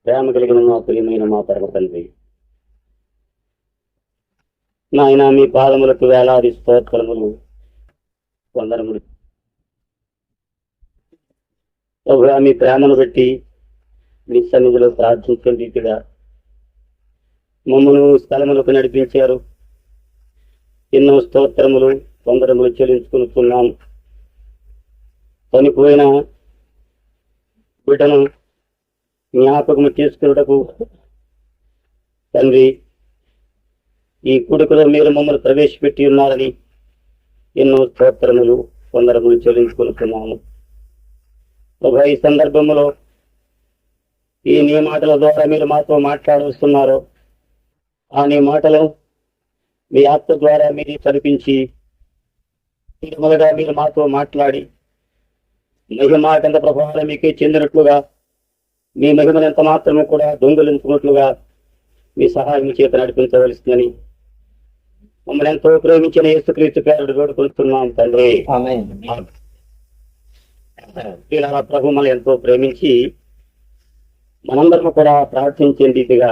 ప్రేమ కలిగిన మా ప్రియమైన మా పరమ తండ్రి, నాయన మీ పాదములకు వేలాది స్తోత్రములు వందనములు. ప్రభువా, మీ ప్రేమను బట్టి మీ సన్నిధిలో ప్రార్థించిన రీతిగా మమ్మను స్థలములకు నడిపించారు. ఎన్నో స్తోత్రములు వందనములు చెల్లించుకుంటున్నాం. చనిపోయిన బిడ్డను జ్ఞాపకము చేసుకున్నటకు తండ్రి, ఈ కుడుకులో మీరు మమ్మల్ని ప్రవేశపెట్టి ఉన్నారని ఎన్నో స్తోత్రములు వందనములు చెల్లించుకుంటున్నాము. ప్రభు, ఈ సందర్భంలో ఈ నీ మాటల ద్వారా మీరు మాతో మాట్లాడుస్తున్నారో ఆ నీ మాటలు మీ ఆత్మ ద్వారా మీరు చదివించి మొదలుగా మీరు మాతో మాట్లాడి మహిమ గంధ ప్రభావం మీకే చెందినట్లుగా, మీ మహిమను ఎంత మాత్రము కూడా దొంగలించుకున్నట్లుగా మీ సహాయం చేత నడిపించవలసిందని మమ్మల్ని ఎంతో ప్రేమించిన యేసుక్రీస్తు పేరుడు వేడుకొస్తున్నాం తండ్రి. ప్రభు మమ్మల్ని ఎంతో ప్రేమించి మనందరము కూడా ప్రార్థించే రీతిగా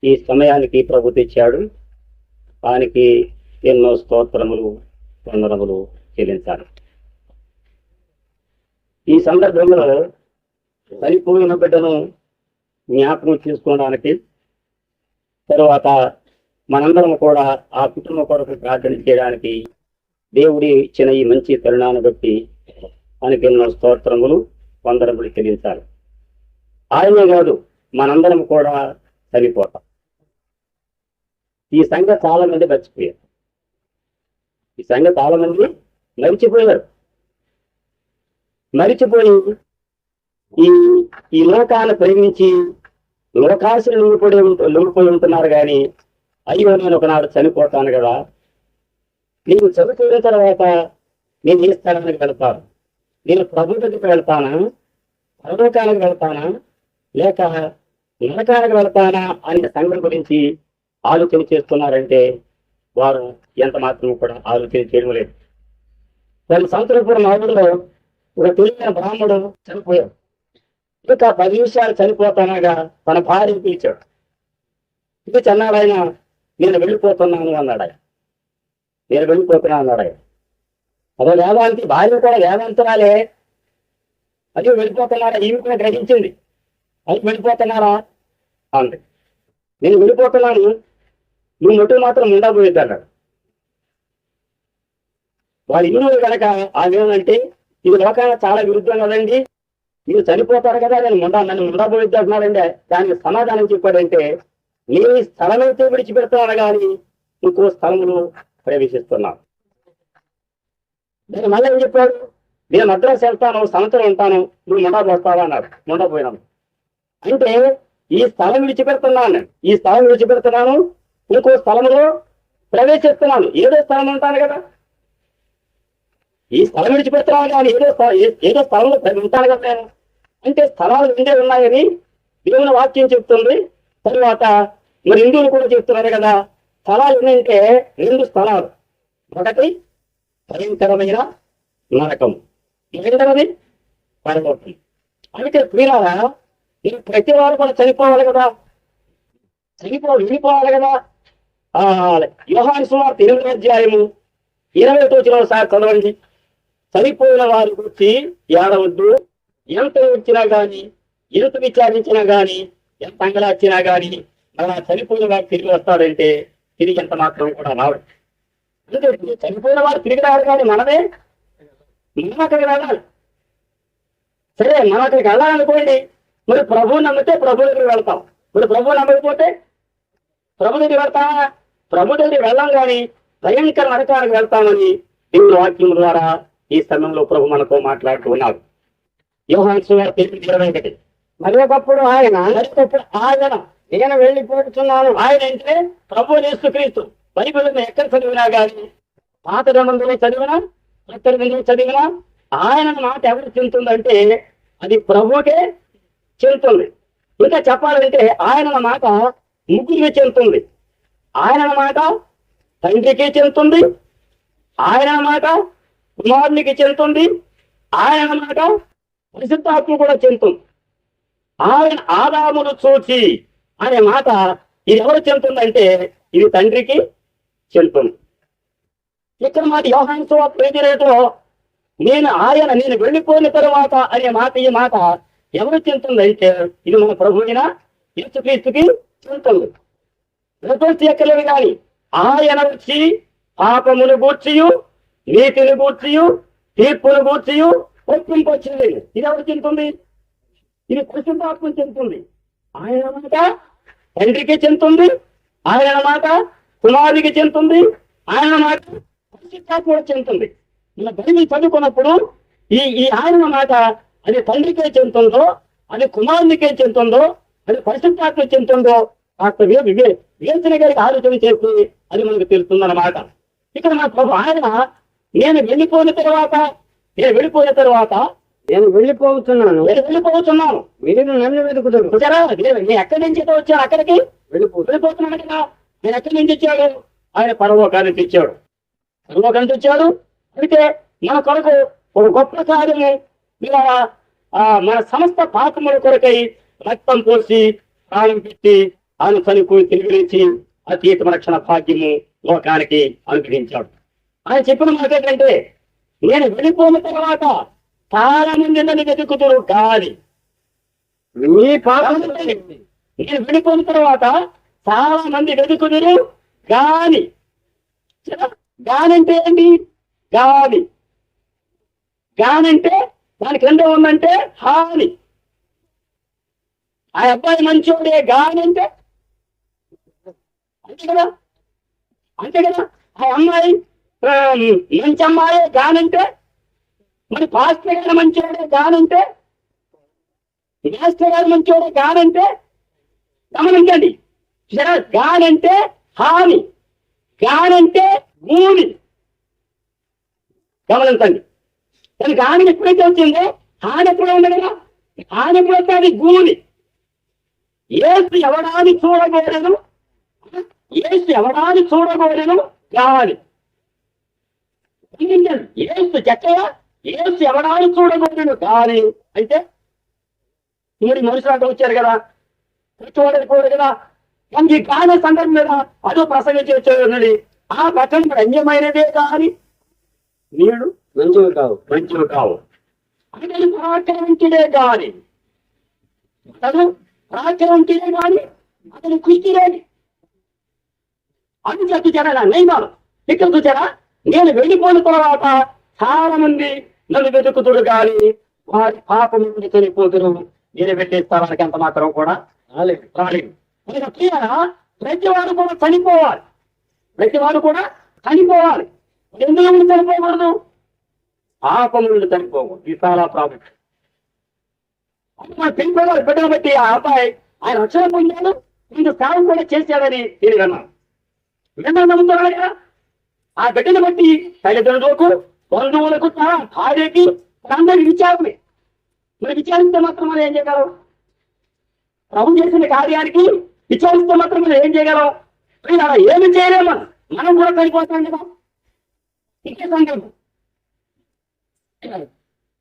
ఈ సమయానికి ప్రభు తెచ్చాడు. ఆయనకి ఎన్నో స్తోత్రములు వందనములు చెల్లించాలి. ఈ సందర్భంలో చనిపోయిన బిడ్డను జ్ఞాపకం చేసుకోవడానికి, తరువాత మనందరం కూడా ఆ కుటుంబం కొరకు ప్రార్థన చేయడానికి దేవుడి ఇచ్చిన ఈ మంచి తరుణాన్ని బట్టి ఆయనకి ఎన్నో స్తోత్రములు వందనములు చెల్లించాలి. ఆయనే కాదు, మనందరం కూడా చనిపోతాం. ఈ సంగతి చాలా మంది మర్చిపోయారు. ఈ సంగతి చాలా మంది మరిచిపోయి ఈ లోకాన్ని ప్రేమించి లోకాశలు లొంగిపోయి ఉంటున్నారు. కానీ అయ్యో, నేను ఒకనాడు చనిపోతాను కదా, నేను చనిపోయిన తర్వాత నేను ఏ స్థలానికి వెళ్తాను, నేను ప్రభు దగ్గరికి వెళ్తానా, పరలోకానికి వెళ్తానా, లేక నరకానికి వెళ్తానా అనే సంగతి గురించి ఆలోచన చేస్తున్నారంటే వారు ఎంత మాత్రం కూడా ఆలోచన చేయడం లేదు. తన సంతపురం ఊళ్ళో ఒక తెలియని బ్రాహ్మడు చనిపోయాడు. ఇంకా 10 నిమిషాలు చనిపోతానగా తన భార్యను పిలిచాడు. ఇది చెన్నాడాయన, నేను వెళ్ళిపోతున్నాను అన్నాడు. నేను వెళ్ళిపోతున్నాను అన్నాడు. అదో వేదాంతి భార్య కూడా వేదాంతరాలే. అది వెళ్ళిపోతున్నారా, ఈమె కూడా గ్రహించింది. అది వెళ్ళిపోతున్నారా అంది. నేను వెళ్ళిపోతున్నాను, నువ్వు మొట్టు మాత్రం ఉండబోయేది అన్నాడు. వాడు ఇల్లు కనుక ఆమెనంటే, ఇది లోకాల చాలా విరుద్ధం కదండి, మీరు చనిపోతారు కదా, నన్ను ఉండబోయేది అంటున్నాడండి. దానికి సమాధానం చెప్పాడంటే, నేను ఈ స్థలమైతే విడిచిపెడతాను కానీ ఇంకో స్థలములు ప్రవేశిస్తున్నాను. నేను మళ్ళీ ఏం చెప్పాడు, నేను మద్రాసు వెళ్తాను, సంవత్సరం ఉంటాను, నువ్వు ఉండబోతావా అన్నాడు. ఉండబోయినాను అంటే ఈ స్థలం విడిచిపెడుతున్నాను, ఈ స్థలం విడిచిపెడుతున్నాను, ఇంకో స్థలంలో ప్రవేశిస్తున్నాను. ఏదో స్థలం ఉంటాను కదా, ఈ స్థలం విడిచిపెడుతున్నాను కానీ ఏదో స్థలంలో ఉంటాను కదా నేను. అంటే స్థలాలు 2 ఉన్నాయని దేవుని వాక్యం చెప్తుంది. తర్వాత మరి హిందువులు కూడా చెప్తున్నారు కదా, స్థలాలు ఏంటంటే 2 స్థలాలు. ఒకటి భయంకరమైన నరకం, రెండవది పరలోకం. అయితే ప్రియులారా, నేను ప్రతి వారు కూడా చనిపోవాలి కదా, వెళ్ళిపోవాలి కదా. యోహాను సువార్త 8వ అధ్యాయము 21వ వచనం సార్ చదవండి. చనిపోయిన వారి గురించి ఏడవద్దు, ఎంత వచ్చినా కానీ, ఎంత విచారించినా కానీ, ఎంత అంగలార్చినా కానీ, అలా చనిపోయిన వారు తిరిగి వస్తాడంటే తిరిగి ఎంత మాత్రం కూడా రావడం. అంటే చనిపోయిన వారు తిరిగి రావాలి కానీ మనం అక్కడికి వెళ్ళాలి. సరే, మనం అక్కడికి వెళ్ళాలనుకోండి, మరి ప్రభువు నమ్మితే ప్రభు దగ్గరికి వెళ్తాం. మరి ప్రభువు నమ్మకపోతే ప్రభు దగ్గరికి వెళ్తామా? ప్రభు దగ్గరికి వెళ్ళాం కానీ భయంకర నరకానికి వెళ్తామని దేవుని వాక్యం ద్వారా ఈ సమయంలో ప్రభు మనతో మాట్లాడుతూ ఉన్నారు. యోహాను సువార్త 8:21. మరి ఒకప్పుడు ఆయన నేను వెళ్ళిపోతున్నాను. ఆయన అంటే ప్రభు యేసుక్రీస్తు. బైబిల్ని ఎక్కడ చదివినా కానీ, పాత గ్రంథంలో చదివినా, కొత్త గ్రంథంలో చదివినా, ఆయన మాట ఎవరికి చెందుతుందంటే అది ప్రభువుకే చెందుతుంది. ఇంకా చెప్పాలంటే ఆయన మాట ముగ్గురికి చెందుతుంది. ఆయన మాట తండ్రికి చెందుతుంది, ఆయన మాట కుమారునికి చెందుతుంది, ఆయన మాట పరిశుద్ధాత్మ కూడా చెందుతుంది. ఆయన ఆదామును చూచి అనే మాట ఇది ఎవరు చెందుతుందంటే ఇది తండ్రికి చెందుతుంది. ఇక్కడ మాట యోహాను సువార్త 8:2 నేను వెళ్ళిపోయిన తరువాత అనే మాట ఈ మాట ఎవరు చెందుతుందంటే ఇది మన ప్రభువైన యేసుక్రీస్తుకి చెందుతుంది. ఎక్కలేదు కానీ ఆయన వచ్చి పాపమును గూర్చియు నీతిని గూర్చియు తీర్పును గూర్చియు ఒప్పింపొచ్చింది. ఇది ఎవరు చెందుతుంది? ఇది పరిశుద్ధాత్మ చెందుతుంది. ఆయన మాట తండ్రికి చెందుతుంది, ఆయన మాట కుమారుడికి చెందుతుంది, ఆయన మాట పరిశుద్ధాత్మ చెందుతుంది. మన బైబిల్ చదువుకున్నప్పుడు ఈ ఆయన మాట అది తండ్రికే చెందుతుందో, అది కుమారునికే చెందుతుందో, అది పరిశుద్ధాత్మ చెందుతుందో కాస్త వివేచన గారికి ఆలోచన చేసి అది మనకు తెలుస్తుందన్నమాట. ఇక్కడ నా ప్రభు ఆయన నేను వెళ్ళిపోయిన తర్వాత నేను వెళ్ళిపోతున్నాను మీరు నన్ను వెతుకుతారు. నేను ఎక్కడి నుంచి వచ్చాను అక్కడికి వెళ్ళిపోతున్నాను కదా. నేను ఎక్కడి నుంచి వచ్చాడు? ఆయన పరలోకాన్ని తెచ్చాడు. అయితే మన కొరకు ఒక గొప్ప కార్యము ఇలా మన సమస్త పాపముల కొరకై రక్తం పోసి ప్రాణం పెట్టి ఆయన చనిపోయి తిరిగి అతీత రక్షణ భాగ్యము లోకానికి అనుగ్రహించాడు. ఆయన చెప్పిన మాట ఏంటంటే నేను వెళ్ళిపోయిన తర్వాత చాలా మంది నన్ను వెతుకుతురు కానీ మీ పాపం నేను వెళ్ళిపోయిన తర్వాత చాలా మంది వెతుకుతురు గాని గానంటే ఏంటి? గానంటే దానికి రెండో ఉందంటే హాని. ఆ అబ్బాయి మంచోడే గానంటే అంతే కదా. ఆ అమ్మాయి మంచి అమ్మాయే గానంటే, మరి పాస్టర్ గారు మంచోడే గానంటే, మాస్టర్ గారు మంచోడే గానంటే గమనించండి. గానంటే హాని, గానంటే గూని. గమనించండి. కానీ గాని ఎప్పుడైతే వచ్చిందో హాని ఎప్పుడో ఉంది కదా. హాని ఎప్పుడైతే అది గూని. ఏసు ఎవడాన్ని చూడగోరెను గాని. ఏసు చక్కగా ఏసు ఎవడాన్ని చూడగోరెను గాని అయితే మీరు మనుషులంతా వచ్చారు కదా, చూడకపోరు కదా. ఈ గాన సందర్భం మీద అదో ప్రసంగించేది. ఆ పట్టణం రంజమైనదే కానీ నీడు మంచివి కావు. అతను పరాక్రమించడే కానీ అతను కుస్తీలేని అది చూచారా నైనాలు. ఇక్కడ చూచారా నేను వెళ్ళిపోయిన తర్వాత చాలా మంది నన్ను వెతుకుతుడు కానీ వారి పాపం నుండి చనిపోతురు. నేను పెట్టే స్థలానికి ఎంత మాత్రం కూడా రాలేదు. ప్రతివాడు కూడా చనిపోవాలి. ఎందుకు చనిపోకూడదు? పాపం నుండి చనిపోకూడదు. ఇది చాలా ప్రాబ్లం. పెళ్ళిపోవాలి బిడ్డను బట్టి ఆ అబ్బాయి ఆయన రక్షణ పొందాడు, ఇంక సేవం కూడా చేశాడని నేను విన్నాను కదా. ఆ బిడ్డను బట్టి తల్లిదండ్రులకు బంధువులకు భార్యకి అందరికి విచారమే. మరి విచారిస్తే మాత్రం మనం ఏం చేయగలం? ప్రభు చేసిన కార్యానికి విచారిస్తే మాత్రం మనం ఏం చేయగలం? అలా ఏమి చేయలేము. మనం కూడా చనిపోతాం కదా. ఇంకే సంగతి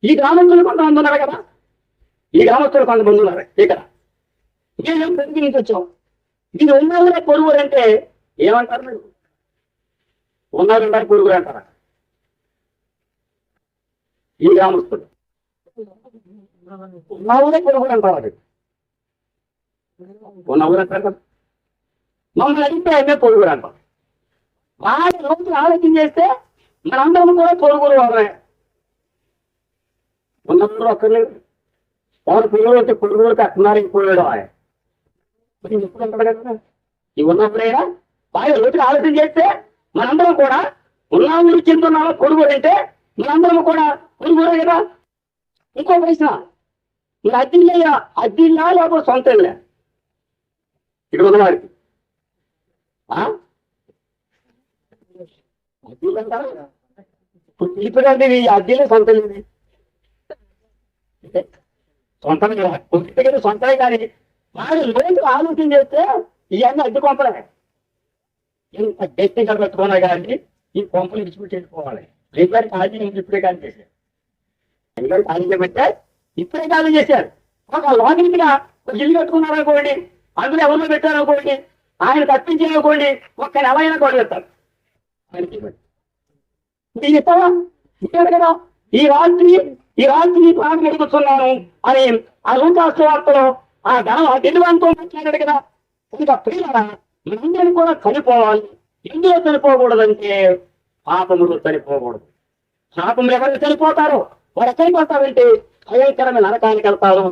ఈ గ్రామస్తులు కొంతమంది ఉన్నారు కదా. ఇక్కడ మేమేం ప్రతి నుంచి వచ్చాం. ఇది ఉన్నవాళ్ళ పొరుగురు అంటే ఏమంటారు? మీరు ఉన్నారంటారు పొరుగురు అంటారా? ఈ గ్రామస్తులు ఉన్నవాళ్ళే పొరుగురు అంటారు. ఉన్నవారు అంటారు కదా. మమ్మల్ని అడిగితే అమ్మే పొరుగురు అంటారు. వాళ్ళ రోజులు ఆలోచన చేస్తే మనందరం కూడా పొరుగురు వాళ్ళే. ఉన్నప్పుడు అక్కర్లేదు. ఎవరు పిల్లలు పురుగులకి అట్టున్నారు పోయాడు. ఎప్పుడు అంటాడు కదా. ఈ ఉన్నప్పుడైనా బాగా రోజులు ఆలోచన చేస్తే మనందరం కూడా ఉన్న ఊరు చెందున్నామో పొరుగురు అంటే మనందరం కూడా పొరుగురే కదా. ఇంకో ప్రశ్న, మీరు అద్దిల్లా లేకపోతే సొంత ఇల్లే ఇక్కడ ఉన్నవారికి? అద్దిల్లు అంటారా? ఇప్పుడు పిలిపిదండి అద్దిలే సొంత ఇల్లు. సొంతం కదా, సొంతమే. కానీ వాళ్ళు రోజు ఆలోచన చేస్తే ఇవన్నీ అద్దె కొంపలే. ఇంత గట్టిగా పెట్టుకున్నా కానీ ఈ కొంపలు విడిచిపెట్టి వెళ్ళిపోవాలి. అయ్యగారి ఖాళీ ఇప్పుడే ఖాళీ చేశారు. అయ్యగారు ఖాళీ చేయమంటే ఇప్పుడే ఖాళీ చేశారు. ఒక లోకిగా ఒక ఇల్లు కట్టుకున్నారనుకోండి, అందులో ఎవరిలో పెట్టారనుకోండి, ఆయన తప్పించారనుకోండి, ఒక్క నెల అయినా కొడగెత్తారు. ఇది ఇస్తావా? ఇచ్చాడు కదా. ఈ రాత్రి ప్రాణం ఎదుగుతున్నాను అని ఆ లూకాసు వార్తలో ఆ గెలువంతో మాట్లాడాడు కదా. ఇంకా ప్రియులారా, మనందరం కూడా చనిపోవాలి. ఎందులో చనిపోకూడదంటే పాపములు చనిపోకూడదు. పాపములు ఎవరు చనిపోతారో వారు ఎక్కడికి వెళ్తారంటే భయంకరమైన నరకానికి వెళ్తారు,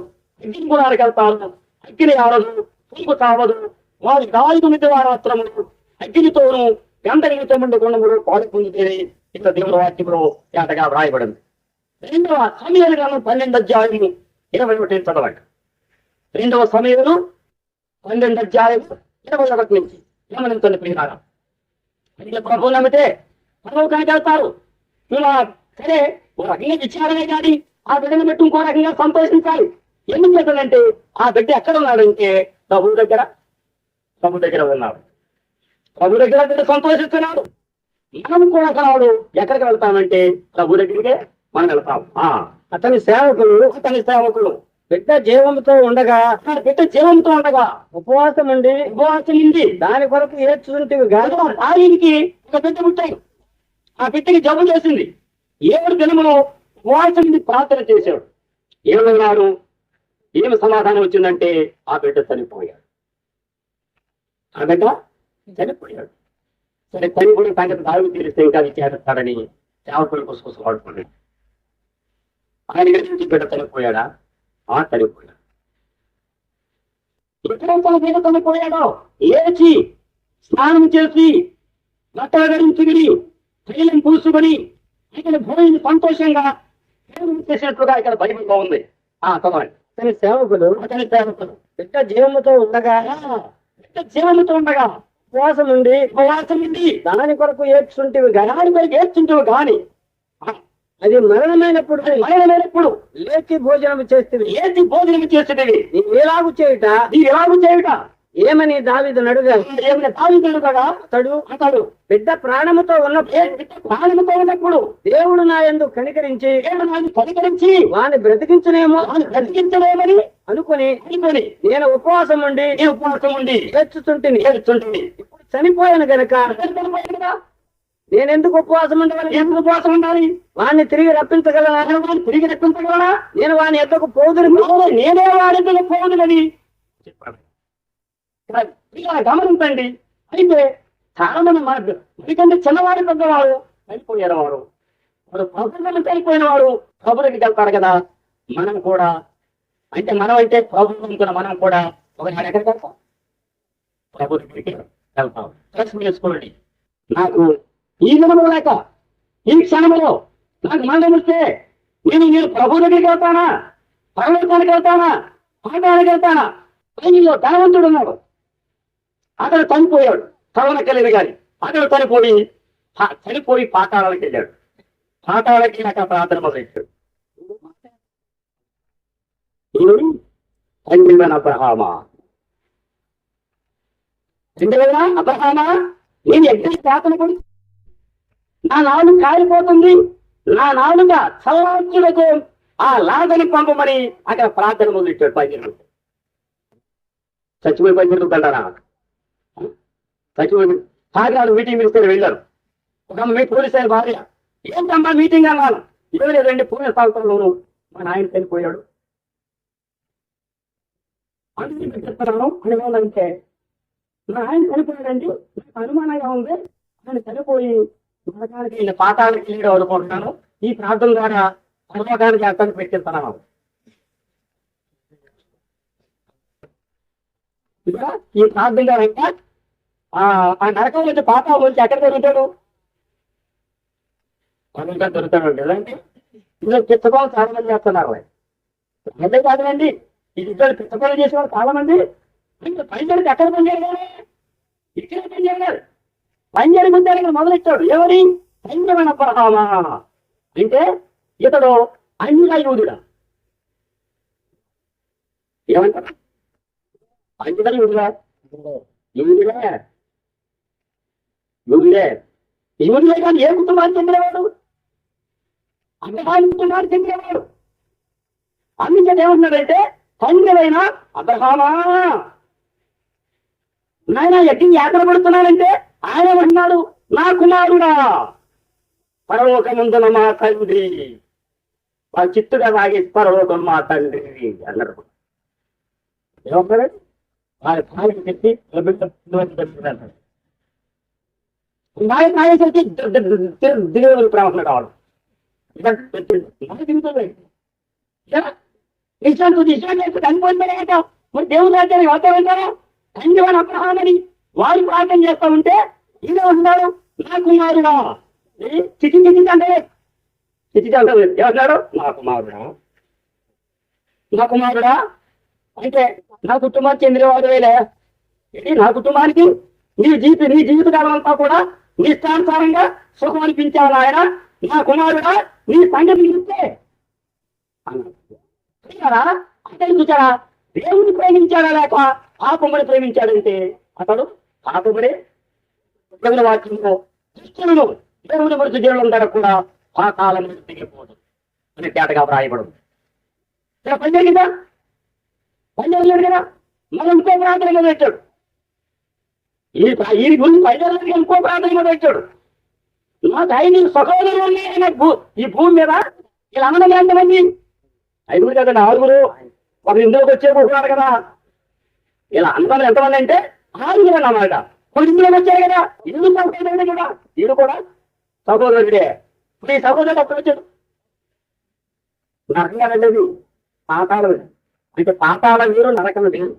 అగ్ని గుణానికి వెళ్తారు. అగ్ని ఆడదు, పురుగు తావదు, వారి గాలి మిద్ది వారి వస్త్రములు అగ్నితోనూ గంధగిరితో ముందు గుణములు పాడు పొందుతేనే ఇక్కడ దేవుడు వాక్యంలో ఏటగా వ్రాయబడింది. 2వ సమూయేలు గ్రంథం 12వ అధ్యాయము 21 చదవండి. 2వ సమూయేలు 12వ అధ్యాయం 21 నుంచి గమనించండి ప్రియులారా. అయితే ప్రభువు నమ్మితే పరలోకానికి వెళ్తారు. ఇలా సరే ఓ రకంగా విచారమే కానీ ఆ బిడ్డను పెట్టి ఇంకో రకంగా సంతోషించాలి. ఎందుకు చేద్దానంటే ఆ బిడ్డ ఎక్కడ ఉన్నాడంటే ప్రభు దగ్గర ఉన్నాడు. ప్రభు దగ్గర బిడ్డ సంతోషిస్తున్నాడు. మనం కూడా కలవాడు ఎక్కడికి వెళ్తామంటే ప్రభు దగ్గరికే మనం వెళ్తాం. అతని సేవకులు బిడ్డ జీవంతో ఉండగా ఉపవాసం ఉండి దాని కొరకు ఏడ్చుంటివి కాదు. ఆయనకి ఒక బిడ్డ పుట్టాడు. ఆ బిడ్డకి జబ్బు చేసింది. 7 దినములు ఉపవాసం ఉండి ప్రార్థన చేశాడు. ఏమన్నాడు? ఏమి సమాధానం వచ్చిందంటే ఆ బిడ్డ చనిపోయాడు. సరే చనిపోయిన సంగతి దావి తీరిస్తే ఇంకా చేస్తాడని సేవకులు కోసం వాడుకున్నాడు. ఆయన గురించి బిడ్డ చనిపోయాడా? చనిపోయాడు. ఎప్పుడైతే బిడ్డ చనిపోయాడో లేచి స్నానం చేసి బట్టలు ధరించుకుని తైలం పూసుకొని ఇక్కడ భూమిని సంతోషంగా చేసినట్లుగా ఇక్కడ బైబిల్లో ఉంది. చదవండి. అతని సేవకులు బిడ్డ జీవముతో ఉండగా ఉపవాసం ఉండి దాని కొరకు ఏడ్చుంటివి గాని అది మరణమైనప్పుడు లేచి భోజనం చేస్తుంది. ఎలాగు చేయుట ఏమని దావీదు అడుగగా అతడు బిడ్డ ప్రాణముతో ఉన్నప్పుడు దేవుడు నా యందు కనికరించి వాని బ్రతికించలేమని అనుకుని నేను ఉపవాసం ఉండి ఏడ్చుతుంటిని. ఇప్పుడు చనిపోయాను గనక నేనెందుకు ఉపవాసం ఉండాలి? వాడిని తిరిగి రప్పించగలనా? నేను వాని ఎద్దకు నేనే వాడి ఎద్దకు పోదునని చెప్పాను. గమనించండి. అయితే చాలా మంది మనకంటే చిన్నవాడు పెద్దవాడు చనిపోయారు. వాడు ప్రభుత్వం చనిపోయిన వాడు ప్రభుత్వకి వెళ్తారు కదా. మనం కూడా అంటే ప్రభుత్వం మనం కూడా ఒకనాడు ఎక్కడికి వెళ్తాం? ప్రభుత్వకి వెళ్తాం. ప్రశ్న చేసుకోండి. నాకు ఈ దినములు లేక ఈ క్షణంలో నాకు మరణం వస్తే నేను ప్రభు దగ్గరికి వెళ్తానా? పరలోకానికి వెళ్తానా? పాఠానికి వెళ్తానా? ఆయనలో ధనవంతుడు ఉన్నాడు. అతడు చనిపోయాడు. కరోనా కలిగి కానీ అతడు చనిపోయి పాతాళాలకు వెళ్ళాడు. పాతాళకి నాకు ప్రార్థన మొదలెట్టాడు. అబ్రహామా నేను ఎక్కడ ప్రార్థన కొడు నా నాలుగు కాలిపోతుంది, నా నాలుగా చల్లార్చులకు ఆ లాగని పంపమని అక్కడ ప్రార్థన మొదలెట్టాడు. 10 చచ్చిపోయి 10 అంటారా? చచ్చిపోయి సాగరాడు మీటింగ్ మినిస్టర్ వెళ్ళారు. ఒక మీ పోలీసు ఆయన భార్య ఏంటమ్మా మీటింగ్ అన్నాను. ఏమి లేదండి, పోలీస్ స్థానంలోను మా నాయన చనిపోయాడు అని చెప్తున్నాను. అనుమానంటే మా ఆయన చనిపోయాడండి, నాకు అనుమానంగా ఉంది. ఆయన చనిపోయి నరకానికి పాతానికి వెళ్ళడం అనుకుంటున్నాను. ఈ ప్రార్థన ద్వారా పరలోకానికి అర్థం పెట్టిస్తున్నాను. ఇక్కడ ఈ ప్రార్థన ద్వారా ఇంకా ఆ నరకం నుంచి పాతాల నుంచి ఎక్కడ దొరుకుతాడు? పరలోకానికి దొరుకుతాడు. లేదంటే ఇందులో పిచ్చకోలు చాలా మంది చేస్తున్నారు. అదే కాదండి, ఇది ఇద్దరు పిచ్చకోలు చేసేవాళ్ళు చాలా మంది. పనిచేయడానికి ఎక్కడ పనిచేయాలి? ఇక్కడ పనిచేయాలి. పనిచేయడం ముందు మొదలెట్టాడు. ఎవరి సైన్యమైన అబ్రహామా అంటే ఇతడు అన్యుడా? ఏమంటారు? యూదులే కానీ ఏ కుటుంబానికి చెందినవాడు? అబ్రహాం కుటుంబానికి చెందినవాడు. అందుకని ఏమంటున్నాడంటే తండ్రివైన అబ్రహామా, నాయన యజ్ఞం యాత్ర పడుతున్నానంటే ఆయన అంటున్నాడు, నా కుమారుడా, పరలోకముందున మా తండ్రి, వాళ్ళ చిత్తుగా సాగి పరలోకం మా తండ్రి అన్నారు. ఏమంటారు? వారి భార్యను పెట్టి నాయసరికి దేవుని ప్రేమ కావడం ఇష్టాన్ని చనిపోయిందా మరి దేవుని రాజ్యాన్ని అవుతామంటారా? తండ్రి వాడు అబ్రహామని వారు ప్రార్థన చేస్తా ఉంటే ఈయన ఉంటున్నాడు, నా కుమారుడా, చిచి అంటే చిచి అంటారు. ఏమన్నాడు? నా కుమారుడా, నా కుమారుడా అంటే నా కుటుంబానికి చెందినవాడు వేలే. నా కుటుంబానికి నీ జీవితకాలం అంతా కూడా నీ ఇష్టానుసారంగా సుఖం అనిపించావు ఆయన, నా కుమారుడా నీ సంగతి ఇస్తే అన్నాడు. అంటే చూచారా, దేవుని ప్రేమించాడా లేక పాపముని ప్రేమించాడంటే అతడు పాపముడే. దేవుని వాక్యంలో దుష్టులను దేవుని మరుసు జీవులందరూ కూడా పాతాళం దిగిపోదు అని తేటగా వ్రాయబడు. ఇక్కడ పని జరిగిందా? పని జరగలేదు కదా. మనం ఇంకో ప్రాంతం మొదలెట్టాడు. ఈ గురించి పని జరగలేదు, ఇంకో ప్రాంతం మొదలెట్టాడు. నాకు 5 సహోదరులు ఉన్నాయి ఈ భూమి మీద. ఇలా అన్నది ఎంతమంది? 5 కదండి, 6. ఒక ఇందులోకి వచ్చే కూర్చున్నాడు కదా. ఇలా అందరూ ఎంతమంది అంటే 6 అన్నమాట. కొన్ని ఇందులోకి వచ్చారు కదా, ఇల్లు సహోదరుడే కదా, వీడు కూడా సహోదరుడే. ఇప్పుడు ఈ సహోదరుడు అప్పుడు వచ్చాడు. నరకం కదండి, పాతాళం. అంటే పాతాళం వేరు, నరకం వేరు.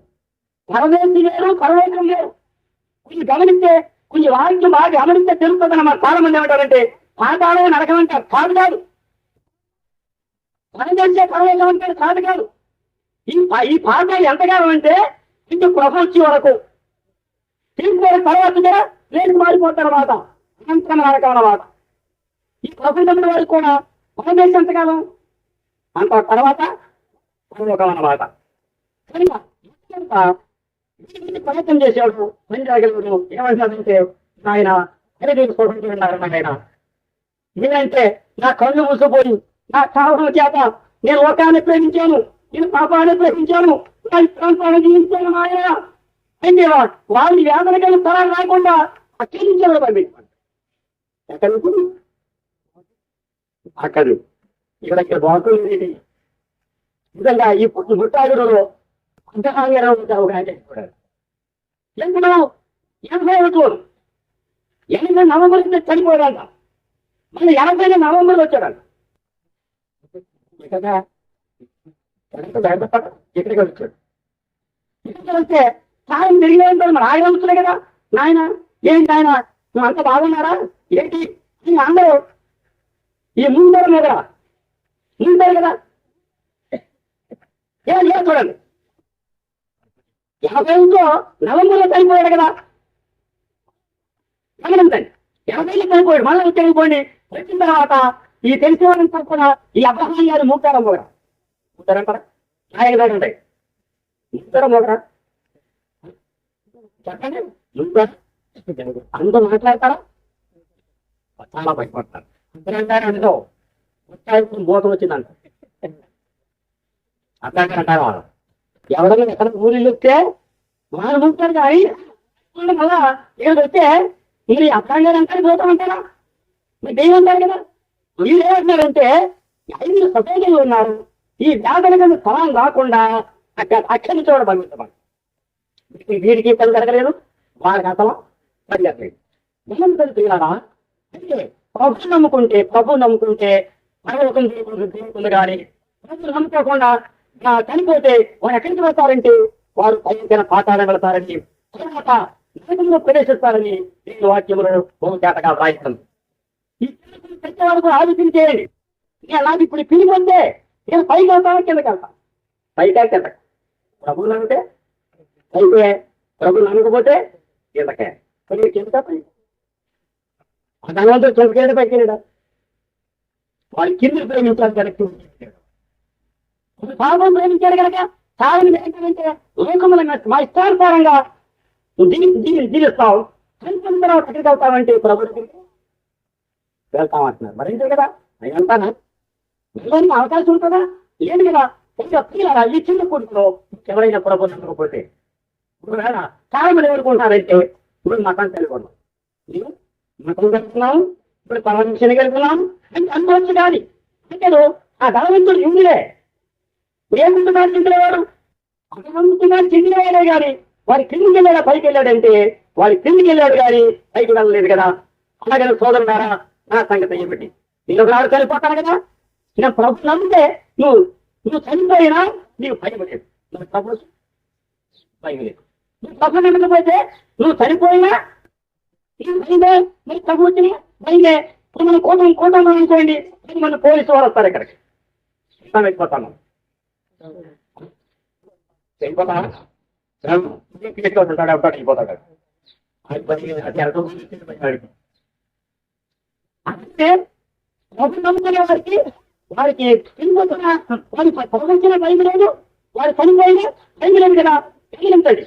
పరదేశం వేరు, పరలోకం వేరు. కొంచెం గమనిస్తే, కొంచెం వాక్యం బాగా గమనిస్తే తెలుస్తుంది అన్నమాట. చాలా మంది ఏమంటారంటే పాతాళం నరకం అంటారు. కాదు కాదు. పరదేశే పరలోకం అంటారు. కాదు కాదు. ఈ పాతాళం ఎంతకాలం అంటే ఇంటి ప్రభు వచ్చే వరకు తీసుకునే తర్వాత కూడా రేపు మారిపోతారు అన్నమాట. అనంతరం నరకం అన్నమాట. ఈ ప్రభుత్వం వారికి కూడా పరదేశం ఎంతకాలం అంత తర్వాత పరలోకం అన్నమాట. ప్రయత్నం చేశాడు పంజాగలు. ఏమంటారంటే ఆయన తీసుకోవడం ఆయన నేనంటే నా కళ్ళు మూసిపోయి నా కావడం చేత నేను లోకాన్ని ప్రేమించాను, నేను పాపాన్ని ప్రేమించాను, నా ప్రాంతాన్ని జీవించాను ఆయన అంటే వాళ్ళు వేదన కలిగి తరాలు రాకుండా అక్కడించాడు పంపించాడు. ఎక్కడ అక్కడ ఇక్కడ బాగుంటుంది. నిజంగా ఈ ముట్టాగుడులో అంతకాంగా ఉంటావు కానీ ఎందుకు 80 నవంబర్ చనిపోయాడంట. మళ్ళీ 80 నవంబర్ వచ్చాడంట. ఇక్కడికి వచ్చాడు. ఇక్కడికి వస్తే సాయం తిరిగి ఉంటాడు. మరి ఆయన వస్తున్నాయి కదా, నాయన ఏంటి ఆయన నువ్వు అంత బాగున్నారా ఏంటి అందరూ ఈ ముందరం కదా ముందరు కదా. ఏం చూడండి, 80లో నవంబర్లో చనిపోయాడు కదా. గమనించండి, 80లో చనిపోయాడు. మళ్ళీ చనిపోయింది. వచ్చిన తర్వాత ఈ తెలిసిన వాళ్ళంతా కూడా ఈ అబ్రహాం గారు మూతారం మొగరా మూతారంటారా నాయకుడు ఉంటాయి. మూతారం మొగరా చెప్పండి. అందరూ మాట్లాడతారా? చాలా భయపడతారు. అందరూ అంటారు మోతం వచ్చిందంట. అట్లాంటి అంటారు వాళ్ళు. ఎవరైనా ఎక్కడ ఊరిలో వస్తే వాళ్ళు ఉంటారు కానీ మళ్ళా ఏడు వస్తే మీరు అబ్బాయి గారు అంటారు పోతాం అంటారా? మీరు దెయ్యం అంటారు కదా. వీళ్ళు ఏమంటున్నారంటే 5 సొసైటీలు ఉన్నారు. ఈ వ్యాధుల కింద స్థలం రాకుండా అక్కడి చోట పంపిస్తాం. వీడికి పని జరగలేదు, వాళ్ళకి అసలు పని జరగలేదు. మనం తెలియాలా అంటే ప్రభు నమ్ముకుంటే పరలోకం దేవుతుంది. కానీ ప్రభుత్వం నమ్ముకోకుండా చనిపోతే వారు ఎక్కడి నుంచి వస్తారంటే వారు భయంకర పాతాళం వెళతారని, తర్వాత నరకంలో ప్రవేశిస్తారని నేను వాక్యములను బహుచేతగా వ్రాయిస్తాను. ఈ పెట్టేవాళ్ళకు ఆలోచన చేయండి. నేను నాకు ఇప్పుడు పిలిగి ఉంటే నేను పైకి వెళ్తాను, కిందకి వెళ్తాను. పైకి కిందకి ప్రభువులు అంటే పైకే, ప్రభువులు అనకపోతే కిందకే. కింద పై ధనవంతుడు కిందకేట పైకి వెళ్ళాడు. వాళ్ళు కింద ప్రేమించాలి కనుక పాపం ప్రేమించాడు కనుక సాగుని ఏంటంటే లోకముల మా ఇష్టానుసారంగా జీవిస్తావు. చనిపోయిన తర్వాత ఎక్కడికి వెళ్తామంటే ప్రభుత్వం వెళ్తామంటున్నారు. మరి ఏంటి కదా నేను వెళ్తానా? వెళ్ళడానికి అవకాశం ఉంటుందా? లేదు కదా. ఇంకా పిల్లల ఈ చిన్న కొడుకులో ఎవరైనా ప్రభు నమ్మకపోతే ఒకవేళ చాలా మంది ఎవరుకుంటున్నారంటే ఇప్పుడు మతం తెలుగున్నాం, మతం కలుపుతున్నాం, ఇప్పుడు పరమశని కలుపుతున్నాం అంటే అనుకోవచ్చు. కానీ అంటే ఆ ధనవంతుడు ఇందులే ఏముంటున్నాడు చెందినవాడు, అటువంటి చెందినవాడే కానీ వాడి కిందికి వెళ్ళాడా పైకి వెళ్ళాడంటే వాడి కిందికి వెళ్ళాడు కానీ పైకి వెళ్ళలేదు కదా. అలాగే సోదరుడారా, నా సంగతి ఏమిటి? నేను ఒకనాడు చనిపోతాను కదా, నేను ప్రభు నమ్మితే నువ్వు చనిపోయినా నీకు భయం లేదు. నువ్వు ప్రభు భయం లేదు. నువ్వు ప్రభు నమ్మకపోతే నువ్వు చనిపోయినా నీకు భయమే. మరి ప్రభు వచ్చిన భయమే. ఇప్పుడు మనం కోటం అనుకోండి, మన పోలీసు వాళ్ళు వస్తారు ఇక్కడికి, వెళ్ళిపోతాను వెళ్ళిపోతాను ఉంటాడు వెళ్ళిపోతాడు. అంటే ప్రభు నమ్ముకునే వారికి వెళ్ళిపోతున్న వారి ప్రపంచిన భయం లేదు, వారి చనిపోయిన భయం లేదు కదా. తగిలించండి.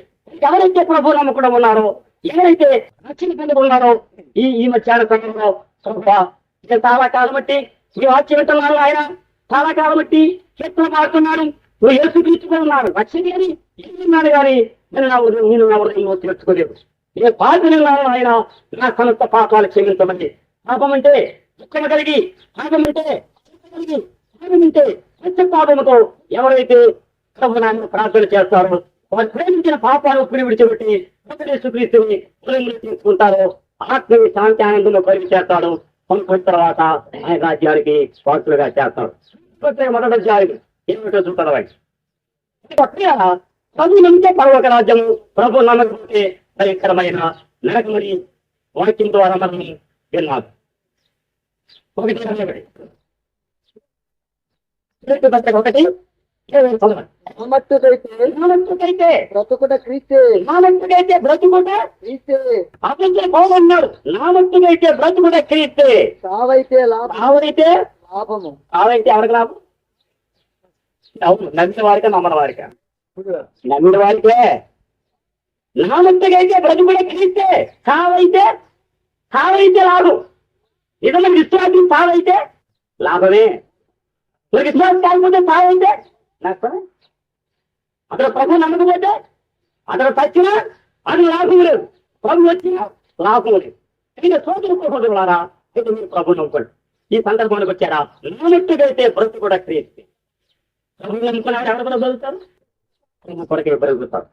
ఎవరైతే ప్రభు నమ్మకం ఉన్నారో, ఎవరైతే రక్షణ పొంది ఉన్నారో ఈ మధ్యాహ్న సమయంలో ఇక చాలా కాలం బట్టి ఈ వాక్య వింటున్నారు. ఆయన చాలా కాలం బట్టి చెట్లు మారుతున్నాడు. నువ్వు ఏసు తీర్చుకున్నాడు రక్షణ అని ఏమన్నాడు కానీ నేను నా హృదయంలో తీర్చుకోలేదు. నేను పాల్గొన్నాను. ఆయన నా సమస్త పాపాలు క్షమించమండి. పాపం అంటే దుఃఖం కలిగి, పాపం అంటే కలిగి, పాపం అంటే పాపముతో ఎవరైతే ప్రభునాన్ని ప్రార్థన చేస్తారో, వారు ప్రేమించిన పాపాలు విడిచిపెట్టి యేసుక్రీస్తుని హృదయంలో తీసుకుంటారో ఆత్మని శాంతి ఆనందంలో కలిగి చేస్తాడు. కొనుక్కున్న తర్వాత ఆయన రాజ్యానికి స్వార్థులుగా చేస్తాడు. మొదటి అధ్యాయం ఏమిటో చూస్తాడు. ప్రభు నమ్మితే పరలోక రాజ్యము, ప్రభు నమ్మకపోతే భయంకరమైన నరకమని వాక్యం ద్వారా మనం విన్నాము. ఒకటి నామట్టుకైతే బ్రతుకుట క్రీస్తే, నామట్టుకైతే బ్రతుకుట క్రీస్తే. అన్నాడు నామట్టుకైతే బ్రతుకుట క్రీస్తే, సావైతే లాభము. సావైతే ఎవరికి లాభం? అవును, నమ్మిన వారికే నమ్మని వారికే. నమ్మిన వారికే. నామట్టుకైతే బ్రతుకుట క్రీస్తే, సావైతే లాభం. ఏదైనా విశ్వాసం సావైతే లాభమే. మరి విశ్వాసం కాకపోతే సావైతే నష్టమే. అక్కడ ప్రభు నమ్మకపోతే అక్కడ చచ్చినా అది లాభం లేదు, ప్రభు వచ్చినా లాభం లేదు. ఇంకా సోదరు సహోదరులారా, అయితే మీరు ప్రభు నమ్ముకోండి. ఈ సందర్భానికి వచ్చారా? నామట్టుకైతే బ్రతుకు కూడా క్రియేస్తే ప్రభు నమ్ముకున్నాడు. ఎవరు కూడా బతుకుతారు? ప్రభు కొరకే బ్రతుకుతారు,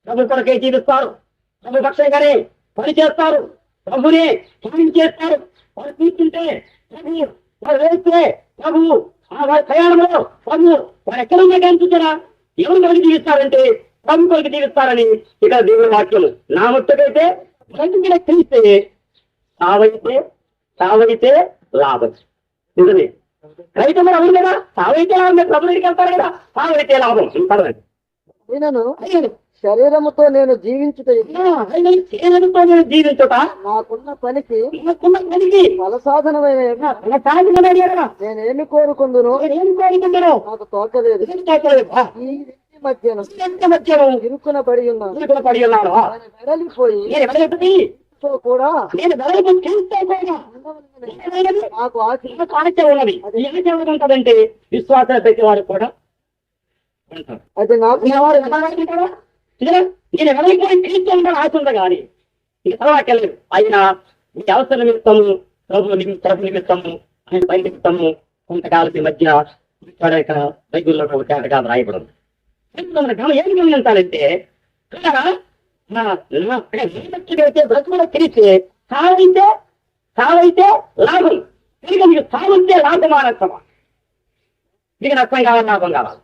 ప్రభు కొరకే జీవిస్తారు, ప్రభు పక్షంగానే పని చేస్తారు, ప్రభునే పని చేస్తారు. వారు తీసుకుంటే ప్రభు, వారు వేస్తే ప్రభు, వారి ప్రయాణంలో ప్రభు, వారు ఎక్కడ ఉన్నా కానీ చూసారా? ఎవరు కొరకు జీవిస్తారంటే ప్రభు కొరకు జీవిస్తారని ఇక్కడ దేవుని వాక్యం. నా మట్టుకైతే బ్రతుకుడ తెలిస్తే సావైతే లాభం. నిజమే. రైతు మరి అవును కదా, సావైతే లాభం. ప్రభు దగ్గరికి వెళ్తారు కదా, సావైతే లాభం. పడదండి. శరీరముతో నేను జీవించుట, నాకున్న పనికి ఫలసాధనమైన నేనేమి కోరుకుందును నాకు తోచలేదు. ఈ మధ్యను ఇరుకున పడి ఉన్నాను. వెడలిపోయి కూడా నాకు ఆశ ఉన్నది. ఉంటదంటే విశ్వాసాల ప్రతి వారు కూడా అయితే నాకు నేను ఎవరైపోయి క్రీస్తు ఆశ ఉంది కానీ ఇక తర్వాత వెళ్ళలేదు. అయినా మీ అవసర నిమిత్తము, ప్రభు నిమిత్తము, ఆయన పై నిమిత్తము కొంతకాలకి మధ్య ఇక్కడ బైబిల్లో తేటగా రాయబడింది. ఏం గమనించాలంటే అయితే బ్రతుకులో తెలిస్తే సావైతే లాభం. ఇక మీకు సాగుంటే లాభమా నష్టమా? ఇక నష్టం కావాలి, లాభం కావాలి.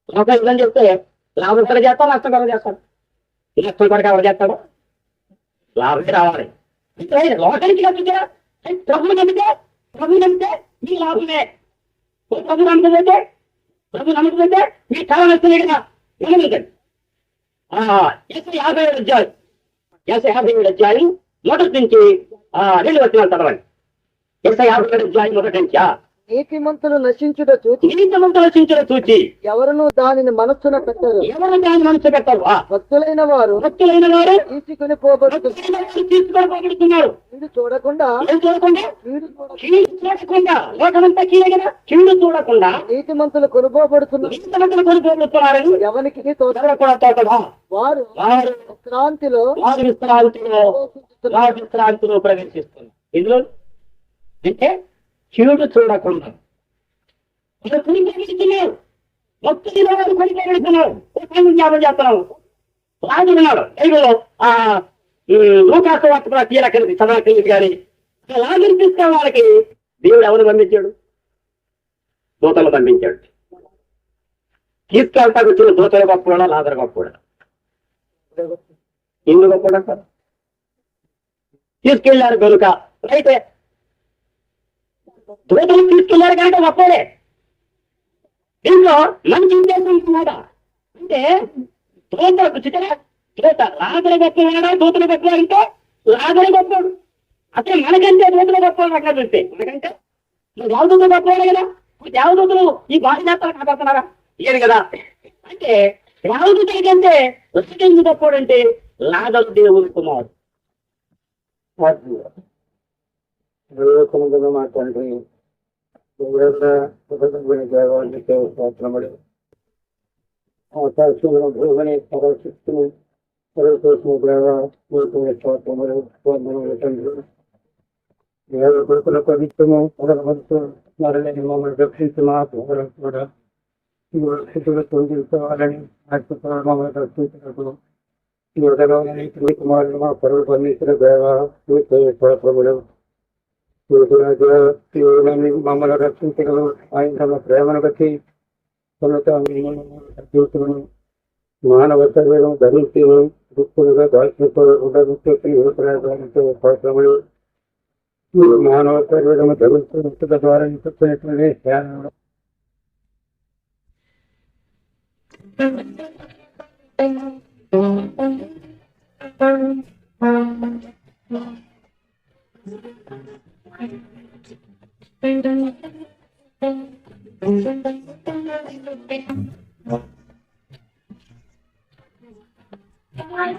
లోకం ఇదని చెప్తే లాభం కూడా చేస్తాం, నష్టం కూడా చేస్తాడు. నష్టం కూడా ఎవరు చేస్తాడు? లాభమే రావాలి. లోకానికి నచ్చితే ప్రభు నమ్మితే మీ లాభమే. ప్రభు నమ్మకపోతే మీ చాలా నష్టమే కదా. గమనించండి. 57 అధ్యాయం మొదటి నుంచి 2 వచనాలు చదవండి. 57 అధ్యాయం మొదటి నుంచి నీతిమంతులు నశించుట చూచి నీతిమంతులు రచించడం చూచి ఎవరును దానిని మనస్సున పెట్టరు. ఎవరు దాని మనసు పెట్టరు. భక్తులైన వారు భక్తులైన వారు తీసుకుని పోబడుతున్నారు. తీసుకొని పోగొడుతున్నారు. వీడు చూడకుండా ఏం చూడకుండా, వీడు చూడ కీడు చూడకుండా, లోకమంతా కీడే కదా, కీడు చూడకుండా నీతిమంతులు కొనుగోబడుతున్నారు. నీతిమంతులు కొనుగోలుతున్నారని ఎవరికి తోచ ఎవరు కూడా తోటగా వారు వారు విశ్రాంతిలో వారి విశ్రాంతిలో ప్రవేశిస్తున్నారు. ఇందులో అంటే కీడు చూడకుండా వారు కొనిపోగొడుతున్నారు. భక్తులు వారు కొనిపోగొడుతున్నారు. జ్ఞాపం చేస్తున్నాము. రాజు ఉన్నాడు తెలుగులో లోకాసు వార్త కూడా తీరకలిది చదవకలిది కానీ లాజరు తీసుకున్న వాళ్ళకి దేవుడు ఎవరు పంపించాడు? దూతలు పంపించాడు. తీసుకెళ్తాకు వచ్చిన దూతలు గొప్పడా, లాజరు గొప్పడా? ఎందుకు గొప్పడంటారు? తీసుకెళ్లారు కనుక అయితే దూతలు తీసుకెళ్లారు కనుక గొప్పడే. దీంట్లో మంచి ఉద్దేశం కూడా అంటే దూతలకు చిత్ర దూత లాజరు గొప్పవాడా, దూతలు గొప్పవాడంటే లాజరు గొప్పవాడు. అసలు మనకంటే దూతలు గొప్పవాడు అక్కడ చూస్తే మనకంటే దేవదూతలు గొప్పవాడు కదా. దేవదూతలు ఈ భాష చేస్తారు కనపడుతున్నారా? లేదు కదా. అంటే దేవదూతల కంటే ఎందుకు గొప్పవాడు అంటే లాజరు దేవుని కుమారుడు. మాట్లాడుతుంది భూమిని పరశిస్తులు కొడుకుల పవిత్రము మరలేని మమ్మల్ని రక్షించుమా కూడా స్థితులు పొందించుకోవాలని మమ్మల్ని రక్షించినప్పుడు కుమారులు మా పరువు పండించిన దేవ స్తోత్రములు. మమ్మల్ని రక్షించగలరు. ఆయన తమ ప్రేమను బట్టి తమ మానవ శరీరం ధరించి దుఃఖులుగా దాల్చుకోవడములు మానవ శరీరం ధరించు ద్వారా చెప్పినట్లనే Bye.